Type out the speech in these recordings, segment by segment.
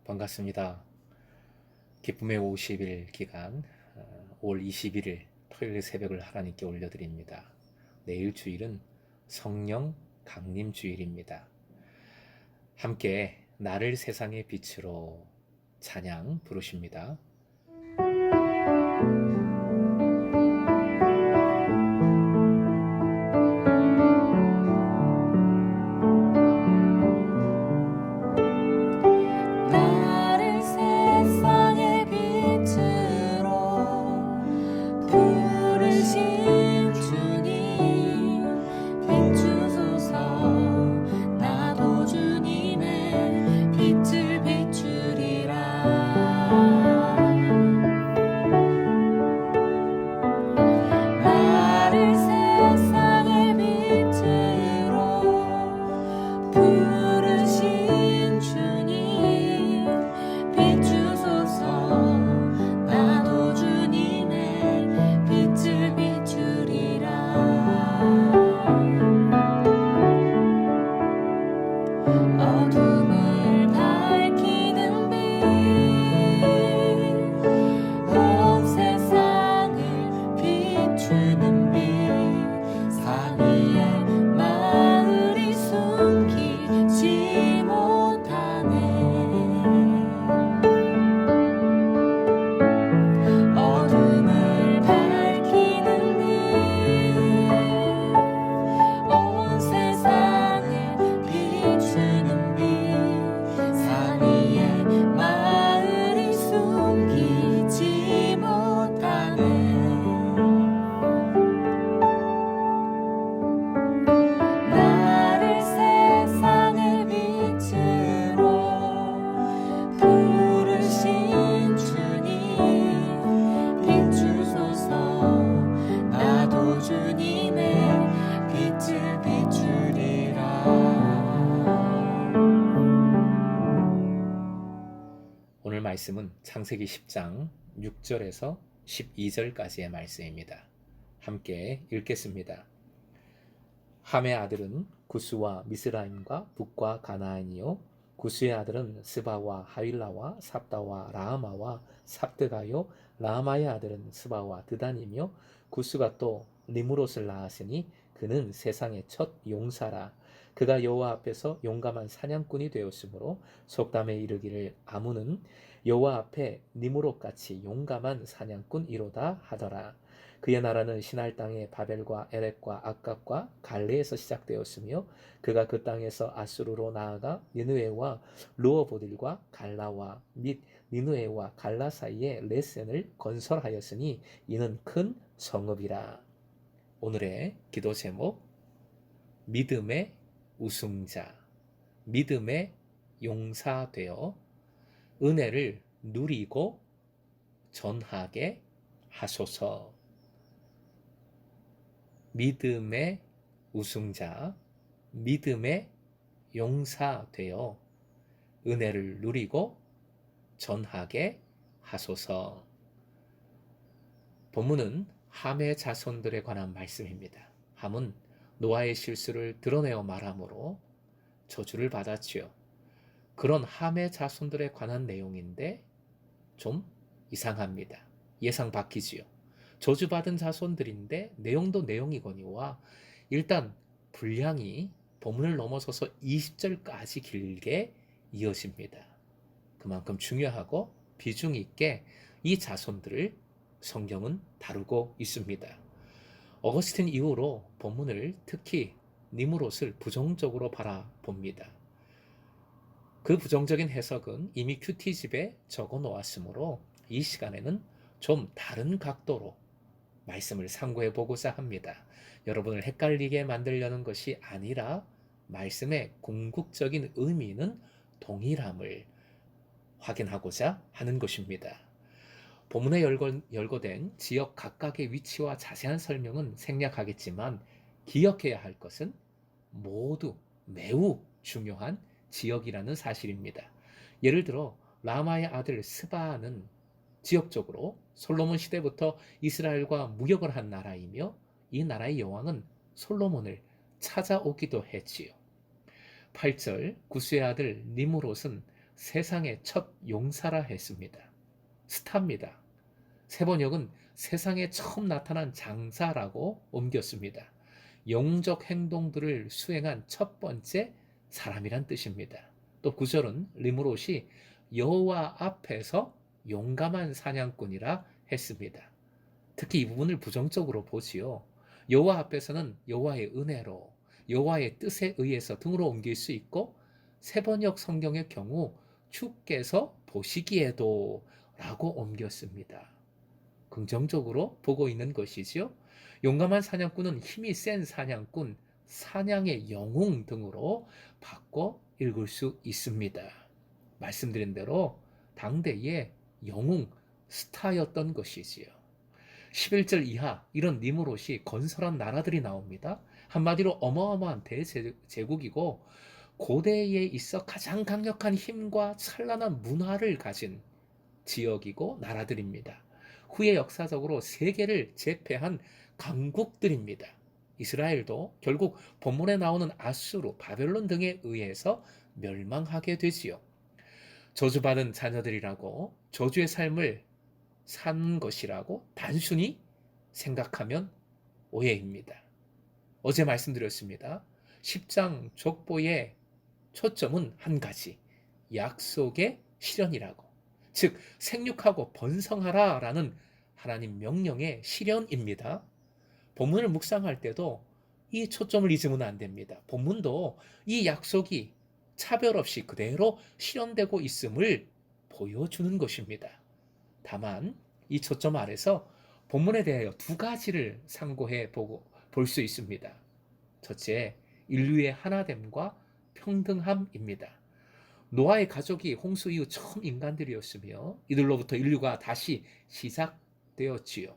반갑습니다. 기쁨의 50일 기간 5월 21일 토요일 새벽을 하나님께 올려드립니다. 내일 주일은 성령 강림 주일입니다. 함께 나를 세상의 빛으로 찬양 부르십니다. 나를 세상의 빛으로 부르신 주님 비추소서. 나도 주님의 빛을 비추리라. 나를 세상의 빛으로 부르신 주님 비추소서. 나도 주님의 빛을 비추리라. 어둠을 밝히는 빛, 온 세상을 비추는 빛, 산 위에 마을이 숨기지 못하네. 어둠을 밝히는 빛, 온 세상을 비추는 빛, 산 위에 마을이 숨기지 못하네. 나를 세상의 빛으로 부르신 주님 비추소서. 나도 주님의 빛을 비추리라. 오늘 말씀은 창세기 10장 6절에서 12절까지의 말씀입니다. 함께 읽겠습니다. 함의 아들은 구스와 미스라임과 북과 가나안이요, 구스의 아들은 스바와 하윌라와 삽다와 라하마와 삽드가요, 라하마의 아들은 스바와 드단이며, 구스가 또 니무롯을 낳았으니 그는 세상의 첫 용사라. 그가 여호와 앞에서 용감한 사냥꾼이 되었으므로 속담에 이르기를 아문은 여호와 앞에 니무롯같이 용감한 사냥꾼이로다 하더라. 그의 나라는 시날 땅의 바벨과 에렉과 악각과 갈레에서 시작되었으며, 그가 그 땅에서 아수르로 나아가 니느웨와 르호보딜과 갈라와 및 니느웨와 갈라 사이에 레센을 건설하였으니 이는 큰 성읍이라. 오늘의 기도 제목, 믿음의 우승자, 믿음의 용사되어 은혜를 누리고 전하게 하소서. 믿음의 우승자, 믿음의 용사되어 은혜를 누리고 전하게 하소서. 본문은 함의 자손들에 관한 말씀입니다. 함은 노아의 실수를 드러내어 말함으로 저주를 받았지요. 그런 함의 자손들에 관한 내용인데 좀 이상합니다. 예상 밖이지요. 저주받은 자손들인데 내용도 내용이거니와 일단 분량이 본문을 넘어서서 20절까지 길게 이어집니다. 그만큼 중요하고 비중 있게 이 자손들을 성경은 다루고 있습니다. 어거스틴 이후로 본문을 특히 니무롯을 부정적으로 바라봅니다. 그 부정적인 해석은 이미 큐티집에 적어 놓았으므로 이 시간에는 좀 다른 각도로 말씀을 상고해 보고자 합니다. 여러분을 헷갈리게 만들려는 것이 아니라 말씀의 궁극적인 의미는 동일함을 확인하고자 하는 것입니다. 본문에 열거된 지역 각각의 위치와 자세한 설명은 생략하겠지만 기억해야 할 것은 모두 매우 중요한 지역이라는 사실입니다. 예를 들어 라마의 아들 스바는 지역적으로 솔로몬 시대부터 이스라엘과 무역을 한 나라이며 이 나라의 여왕은 솔로몬을 찾아오기도 했지요. 8절 구스의 아들 니므롯은 세상의 첫 용사라 했습니다. 스타입니다. 세번역은 세상에 처음 나타난 장사라고 옮겼습니다. 영적 행동들을 수행한 첫 번째 사람이란 뜻입니다. 또 9절은 리므롯이 여호와 앞에서 용감한 사냥꾼이라 했습니다. 특히 이 부분을 부정적으로 보지요. 여호와 앞에서는 여호와의 은혜로 여호와의 뜻에 의해서 등으로 옮길 수 있고 세번역 성경의 경우 주께서 보시기에도 라고 옮겼습니다. 긍정적으로 보고 있는 것이지요. 용감한 사냥꾼은 힘이 센 사냥꾼, 사냥의 영웅 등으로 바꿔 읽을 수 있습니다. 말씀드린 대로 당대의 영웅 스타였던 것이지요. 11절 이하 이런 니무롯이 건설한 나라들이 나옵니다. 한마디로 어마어마한 대제국이고 고대에 있어 가장 강력한 힘과 찬란한 문화를 가진 지역이고 나라들입니다. 후에 역사적으로 세계를 제패한 강국들입니다. 이스라엘도 결국 본문에 나오는 아수르, 바벨론 등에 의해서 멸망하게 되지요. 저주받은 자녀들이라고 저주의 삶을 산 것이라고 단순히 생각하면 오해입니다. 어제 말씀드렸습니다. 10장 족보의 초점은 한 가지, 약속의 실현이라고. 즉 생육하고 번성하라 라는 하나님 명령의 실현입니다. 본문을 묵상할 때도 이 초점을 잊으면 안 됩니다. 본문도 이 약속이 차별 없이 그대로 실현되고 있음을 보여주는 것입니다. 다만 이 초점 아래서 본문에 대하여 두 가지를 상고해 볼 수 있습니다. 첫째, 인류의 하나됨과 평등함입니다. 노아의 가족이 홍수 이후 처음 인간들이었으며 이들로부터 인류가 다시 시작되었지요.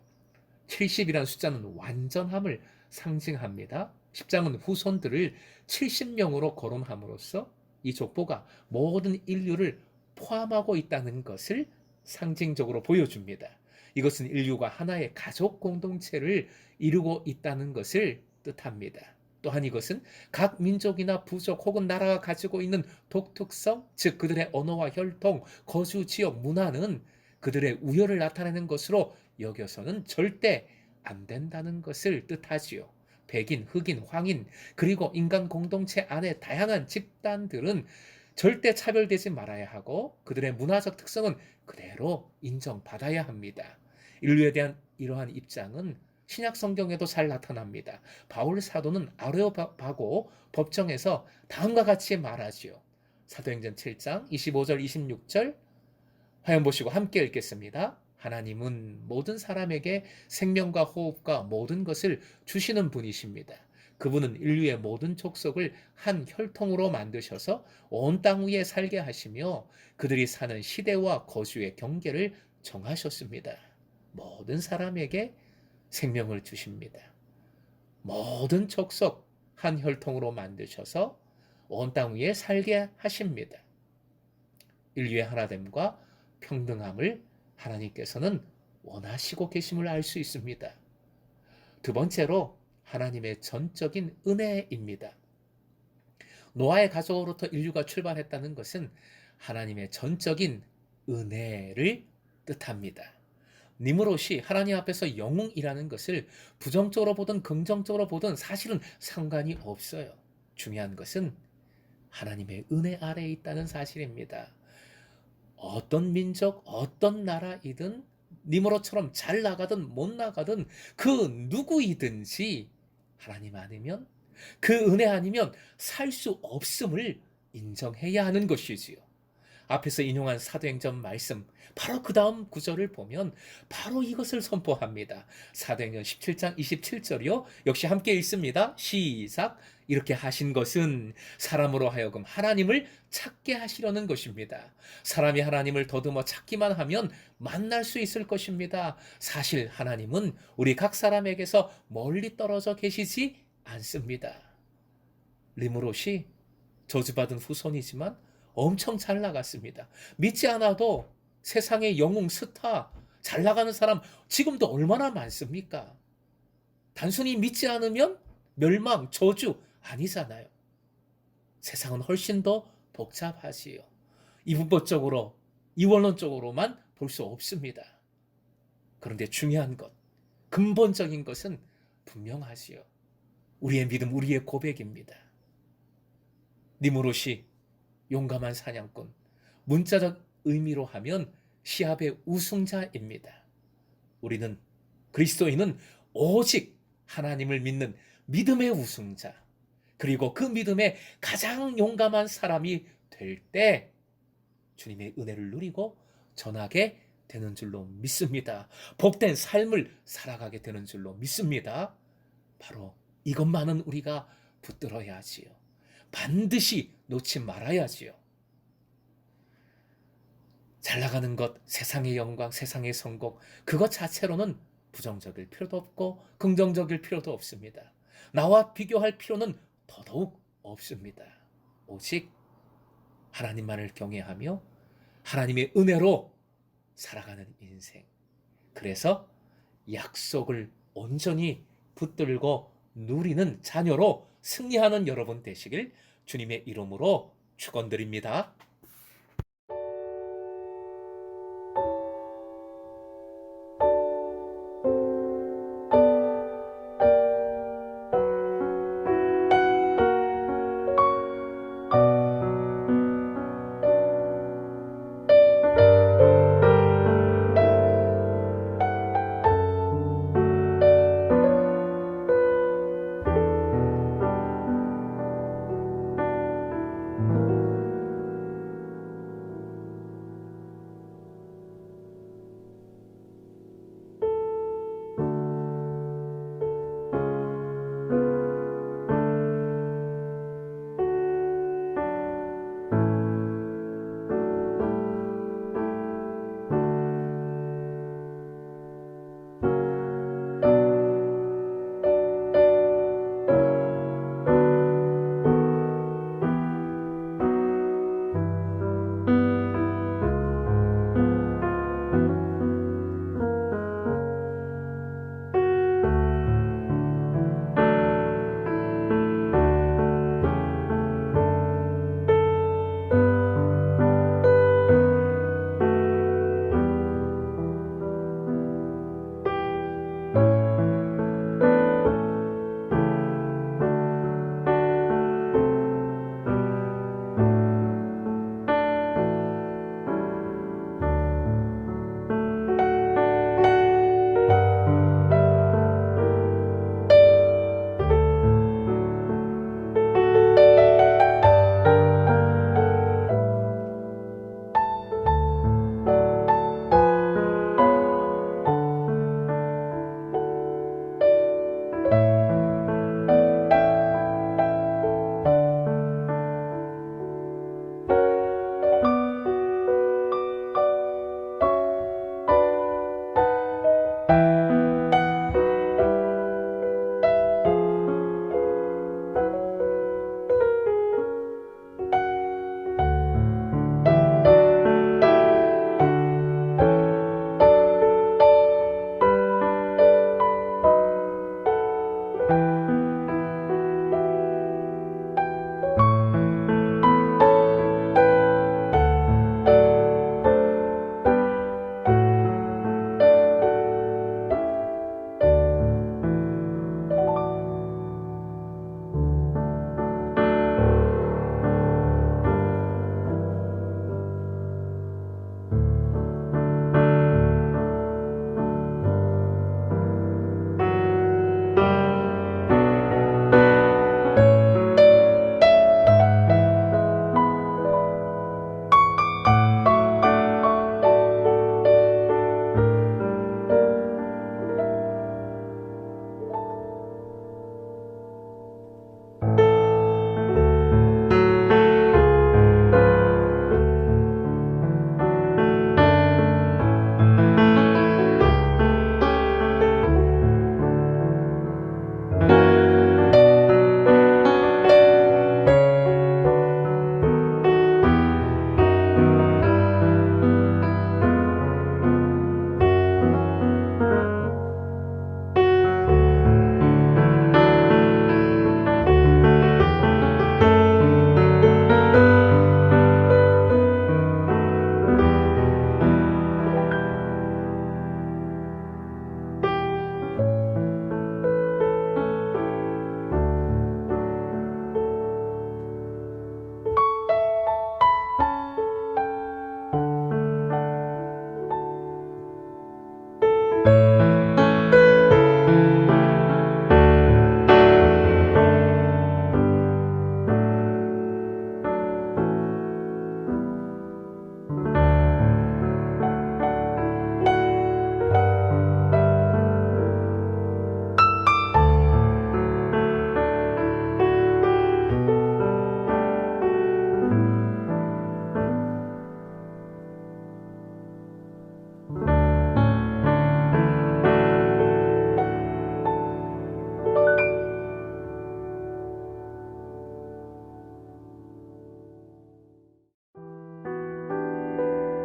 70이라는 숫자는 완전함을 상징합니다. 10장은 후손들을 70명으로 거론함으로써 이 족보가 모든 인류를 포함하고 있다는 것을 상징적으로 보여줍니다. 이것은 인류가 하나의 가족 공동체를 이루고 있다는 것을 뜻합니다. 또한 이것은 각 민족이나 부족 혹은 나라가 가지고 있는 독특성, 즉 그들의 언어와 혈통, 거주 지역, 문화는 그들의 우열을 나타내는 것으로 여겨서는 절대 안 된다는 것을 뜻하지요. 백인, 흑인, 황인, 그리고 인간 공동체 안의 다양한 집단들은 절대 차별되지 말아야 하고 그들의 문화적 특성은 그대로 인정받아야 합니다. 인류에 대한 이러한 입장은 신약 성경에도 잘 나타납니다. 바울 사도는 아레오파고 법정에서 다음과 같이 말하지요. 사도행전 7장 25절 26절 화면 보시고 함께 읽겠습니다. 하나님은 모든 사람에게 생명과 호흡과 모든 것을 주시는 분이십니다. 그분은 인류의 모든 족속을 한 혈통으로 만드셔서 온 땅 위에 살게 하시며 그들이 사는 시대와 거주의 경계를 정하셨습니다. 모든 사람에게 생명을 주십니다. 모든 족속 한 혈통으로 만드셔서 온 땅 위에 살게 하십니다. 인류의 하나됨과 평등함을 하나님께서는 원하시고 계심을 알 수 있습니다. 두 번째로 하나님의 전적인 은혜입니다. 노아의 가족으로부터 인류가 출발했다는 것은 하나님의 전적인 은혜를 뜻합니다. 니므롯이 하나님 앞에서 영웅이라는 것을 부정적으로 보든 긍정적으로 보든 사실은 상관이 없어요. 중요한 것은 하나님의 은혜 아래에 있다는 사실입니다. 어떤 민족, 어떤 나라이든 니므롯처럼 잘 나가든 못 나가든 그 누구이든지 하나님 아니면 그 은혜 아니면 살 수 없음을 인정해야 하는 것이지요. 앞에서 인용한 사도행전 말씀 바로 그 다음 구절을 보면 바로 이것을 선포합니다. 사도행전 17장 27절이요. 역시 함께 읽습니다. 시작. 이렇게 하신 것은 사람으로 하여금 하나님을 찾게 하시려는 것입니다. 사람이 하나님을 더듬어 찾기만 하면 만날 수 있을 것입니다. 사실 하나님은 우리 각 사람에게서 멀리 떨어져 계시지 않습니다. 리므롯이 저주받은 후손이지만 엄청 잘 나갔습니다. 믿지 않아도 세상의 영웅 스타 잘 나가는 사람 지금도 얼마나 많습니까? 단순히 믿지 않으면 멸망, 저주 아니잖아요. 세상은 훨씬 더 복잡하지요. 이분법적으로, 이원론적으로만 볼 수 없습니다. 그런데 중요한 것, 근본적인 것은 분명하지요. 우리의 믿음, 우리의 고백입니다. 니무롯이 용감한 사냥꾼, 문자적 의미로 하면 시합의 우승자입니다. 우리는, 그리스도인은 오직 하나님을 믿는 믿음의 우승자, 그리고 그 믿음의 가장 용감한 사람이 될 때 주님의 은혜를 누리고 전하게 되는 줄로 믿습니다. 복된 삶을 살아가게 되는 줄로 믿습니다. 바로 이것만은 우리가 붙들어야지요. 반드시 놓지 말아야지요. 잘 나가는 것, 세상의 영광, 세상의 성공, 그것 자체로는 부정적일 필요도 없고 긍정적일 필요도 없습니다. 나와 비교할 필요는 더더욱 없습니다. 오직 하나님만을 경외하며 하나님의 은혜로 살아가는 인생. 그래서 약속을 온전히 붙들고 누리는 자녀로 승리하는 여러분 되시길 주님의 이름으로 축원드립니다.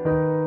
주님